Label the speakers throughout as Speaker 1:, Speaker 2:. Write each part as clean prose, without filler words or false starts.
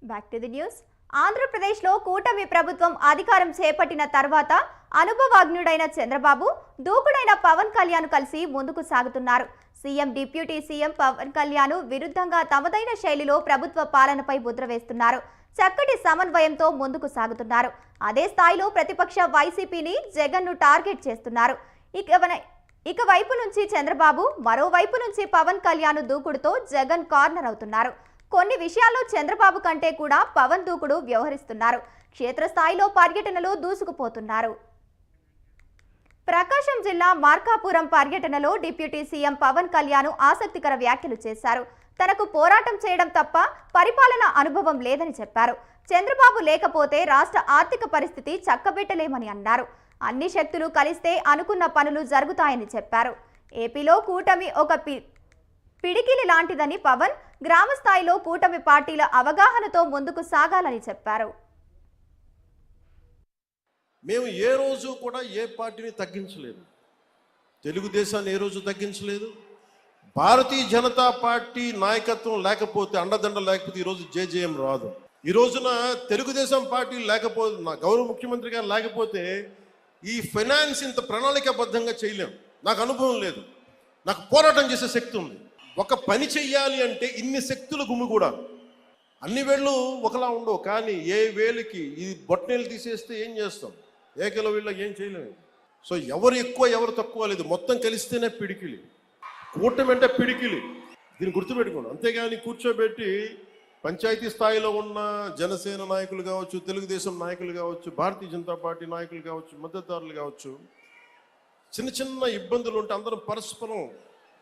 Speaker 1: Back to the news. ఆంధ్రప్రదేశ్లో కూటమి ప్రభుత్వం అధికారం చేపట్టిన తర్వాత అనుభవజ్ఞుడైన చంద్రబాబు, దూకుడైన పవన్ కళ్యాణ్ కలిసి ముందుకు సాగుతున్నారు. CM, deputy CM Pawan Kalyan విరుద్ధంగా తమదైన శైలిలో ప్రభుత్వ పాలనపై ముద్ర వేస్తున్నారు. చక్కటి సమన్వయంతో ముందుకు సాగుతున్నారు. అదే స్థాయిలో ప్రతిపక్ష వైసీపీని, జగన్ను టార్గెట్ చేస్తున్నారు. ఇక వైపు నుంచి చంద్రబాబు, మరోవైపు నుంచి పవన్ కళ్యాణ్ దూకుడుతో జగన్ కార్నర్ అవుతున్నారు. కొన్ని విషయాల్లో చంద్రబాబు కంటే కూడా పవన్ దూకుడు వ్యవహరిస్తున్నారు. క్షేత్రస్థాయిలో పర్యటనలో దూసుకుపోతున్నారు. ప్రకాశం జిల్లా మార్కాపురం పర్యటనలో డిప్యూటీ సీఎం పవన్ కళ్యాణ్ ఆసక్తికర వ్యాఖ్యలు చేశారు. తనకు పోరాటం చేయడం తప్ప పరిపాలన అనుభవం లేదని చెప్పారు. చంద్రబాబు లేకపోతే రాష్ట్ర ఆర్థిక పరిస్థితి చక్కబెట్టలేమని అన్నారు. అన్ని శక్తులు కలిస్తే అనుకున్న పనులు జరుగుతాయని చెప్పారు. ఏపీలో కూటమి ఒక పిడికిలి లాంటిదని పవన్, గ్రామ స్థాయిలో కూటమి పార్టీల అవగాహనతో ముందుకు సాగాలని చెప్పారు.
Speaker 2: మేము ఏ రోజు కూడా ఏ పార్టీని తగ్గించలేదు. తెలుగుదేశాన్ని ఏ రోజు తగ్గించలేదు. భారతీయ జనతా పార్టీ నాయకత్వం లేకపోతే, అండదండ లేకపోతే ఈరోజు జేజేఎం రాదు. ఈ రోజున తెలుగుదేశం పార్టీ లేకపోతే, నా గౌరవ ముఖ్యమంత్రి గారు లేకపోతే ఈ ఫైనాన్స్ ఇంత ప్రణాళికాబద్ధంగా చేయలేం. నాకు అనుభవం లేదు. నాకు పోరాటం చేసే శక్తి ఉంది. ఒక పని చెయ్యాలి అంటే ఇన్ని శక్తులు గుమిగూడా. అన్ని వేళ్ళు ఒకలా ఉండవు. కానీ ఏ వేలికి ఈ బొట్టనీళ్ళు తీసేస్తే ఏం చేస్తాం? ఏకలో వీళ్ళ ఏం చేయలేము. సో ఎవరు ఎక్కువ ఎవరు తక్కువ లేదు, మొత్తం కలిస్తేనే పిడికిలి. కూటమి అంటే పిడికిలి. దీన్ని గుర్తుపెట్టుకోండి. అంతేగాని కూర్చోబెట్టి పంచాయతీ స్థాయిలో ఉన్న జనసేన నాయకులు కావచ్చు, తెలుగుదేశం నాయకులు కావచ్చు, భారతీయ జనతా పార్టీ నాయకులు కావచ్చు, మద్దతుదారులు కావచ్చు, చిన్న చిన్న ఇబ్బందులు ఉంటే అందరం పరస్పరం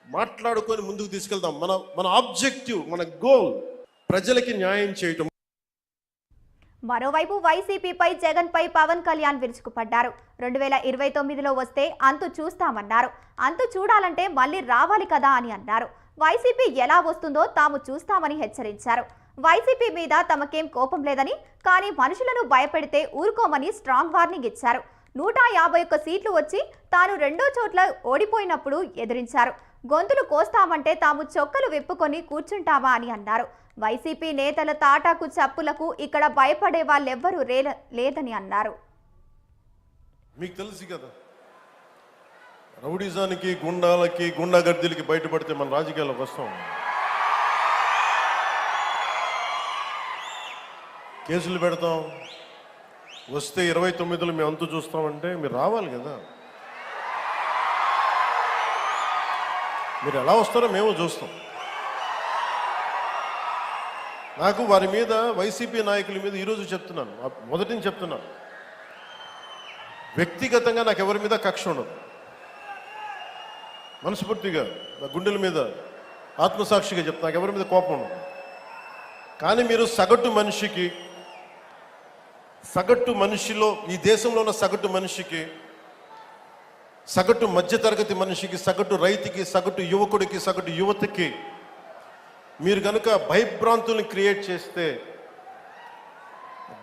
Speaker 2: మాట్లాడుకొని ముందుకు తీసుకెళ్దాం. మన ఆబ్జెక్టివ్, మన గోల్ ప్రజలకి న్యాయం చేయటం.
Speaker 1: మరోవైపు వైసీపీపై, జగన్ పై పవన్ కళ్యాణ్ విరుచుకుపడ్డారు. 2029లో వస్తే అంతు చూస్తామన్నారు. అంతు చూడాలంటే మళ్ళీ రావాలి కదా అని అన్నారు. వైసీపీ ఎలా వస్తుందో తాము చూస్తామని హెచ్చరించారు. వైసీపీ మీద తమకేం కోపం లేదని, కానీ మనుషులను భయపెడితే ఊరుకోమని స్ట్రాంగ్ వార్నింగ్ ఇచ్చారు. 151 సీట్లు వచ్చి తాను 2 చోట్ల ఓడిపోయినప్పుడు ఎదిరించారు. గొంతులు కోస్తామంటే తాము చొక్కలు విప్పుకొని కూర్చుంటామా అని అన్నారు. వైసీపీ నేతల తాటాకు చప్పులకు ఇక్కడ భయపడే వాళ్ళెవ్వరూ లేదని అన్నారు.
Speaker 2: మీకు తెలుసు కదా, రౌడీజానికి, గుండాలకి, గుండాగర్దీలకి బయటపడితే మన రాజకీయాలకు వస్తాం. కేసులు పెడతాం. వస్తే 29లో మేము అంతు చూస్తామంటే మీరు రావాలి కదా. మీరు ఎలా వస్తారో మేము చూస్తాం. నాకు వారి మీద, వైసీపీ నాయకుల మీద ఈరోజు చెప్తున్నాను, మొదటి నుంచి చెప్తున్నాను, వ్యక్తిగతంగా నాకు ఎవరి మీద కక్ష ఉండదు. మనస్ఫూర్తిగా నా గుండెల మీద ఆత్మసాక్షిగా చెప్తా, నాకు ఎవరి మీద కోపం ఉండదు. కానీ మీరు సగటు మనిషిలో, ఈ దేశంలో ఉన్న సగటు మనిషికి, సగటు మధ్యతరగతి మనిషికి, సగటు రైతుకి, సగటు యువకుడికి, సగటు యువతకి మీరు కనుక భయభ్రాంతుల్ని క్రియేట్ చేస్తే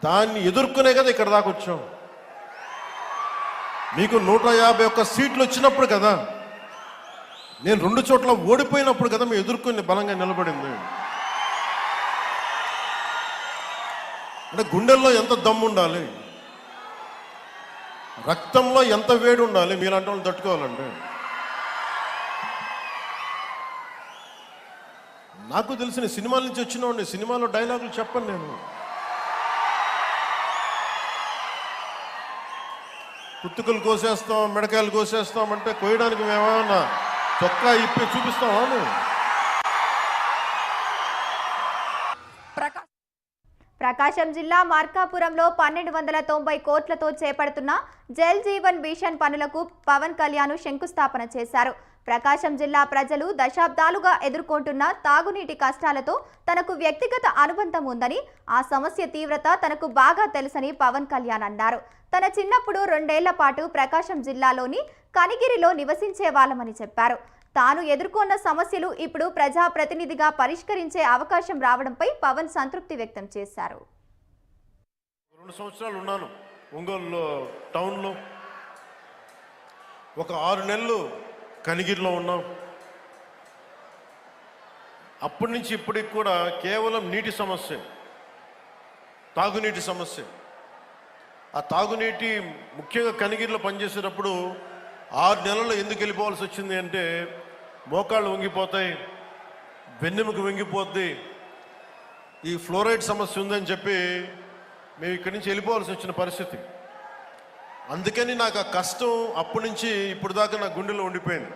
Speaker 2: దాన్ని ఎదుర్కొనే కదా ఇక్కడ దాకా వచ్చాం. మీకు 151 సీట్లు వచ్చినప్పుడు కదా, నేను 2 చోట్ల ఓడిపోయినప్పుడు కదా మేము ఎదుర్కొని బలంగా నిలబడింది. అంటే గుండెల్లో ఎంత దమ్ము ఉండాలి, రక్తంలో ఎంత వేడి ఉండాలి మీలాంటి వాళ్ళు తట్టుకోవాలండి. నాకు తెలిసిన సినిమాల నుంచి వచ్చినవాడిని, సినిమాలో డైలాగులు చెప్పను నేను. కుత్తుకలు కోసేస్తాం, మిడకాయలు కోసేస్తాం అంటే కోయడానికి మేమేమన్నా చొక్కా ఇప్పి చూపిస్తామా?
Speaker 1: ప్రకాశం జిల్లా మార్కాపురంలో 1290 కోట్లతో చేపడుతున్న జల్ జీవన్ మిషన్ పనులకు పవన్ కళ్యాణ్ శంకుస్థాపన చేశారు. ప్రకాశం జిల్లా ప్రజలు దశాబ్దాలుగా ఎదుర్కొంటున్న తాగునీటి కష్టాలతో తనకు వ్యక్తిగత అనుబంధం ఉందని, ఆ సమస్య తీవ్రత తనకు బాగా తెలుసని పవన్ కళ్యాణ్ అన్నారు. తన చిన్నప్పుడు 2 ఏళ్ల పాటు ప్రకాశం జిల్లాలోని కనిగిరిలో నివసించే వాళ్ళమని చెప్పారు. తాను ఎదుర్కొన్న సమస్యలు ఇప్పుడు ప్రజాప్రతినిధిగా పరిష్కరించే అవకాశం రావడంపై పవన్ సంతృప్తి వ్యక్తం చేశారు.
Speaker 2: 2 సంవత్సరాలు ఉన్నాను ఒంగోలు టౌన్లో, ఒక 6 నెలలు కనిగిరిలో ఉన్నాం. అప్పటి నుంచి ఇప్పటికి కూడా కేవలం నీటి సమస్య, తాగునీటి సమస్య. ఆ తాగునీటి ముఖ్యంగా కనిగిరిలో పనిచేసేటప్పుడు 6 నెలల్లో ఎందుకు వెళ్ళిపోవాల్సి వచ్చింది అంటే, మోకాళ్ళు వంగిపోతాయి, వెన్నెముక వంగిపోద్ది, ఈ ఫ్లోరైడ్ సమస్య ఉందని చెప్పి మేము ఇక్కడి నుంచి వెళ్ళిపోవాల్సి వచ్చిన పరిస్థితి. అందుకని నాకు ఆ కష్టం అప్పటి నుంచి ఇప్పుడు దాకా నా గుండెలో ఉండిపోయింది.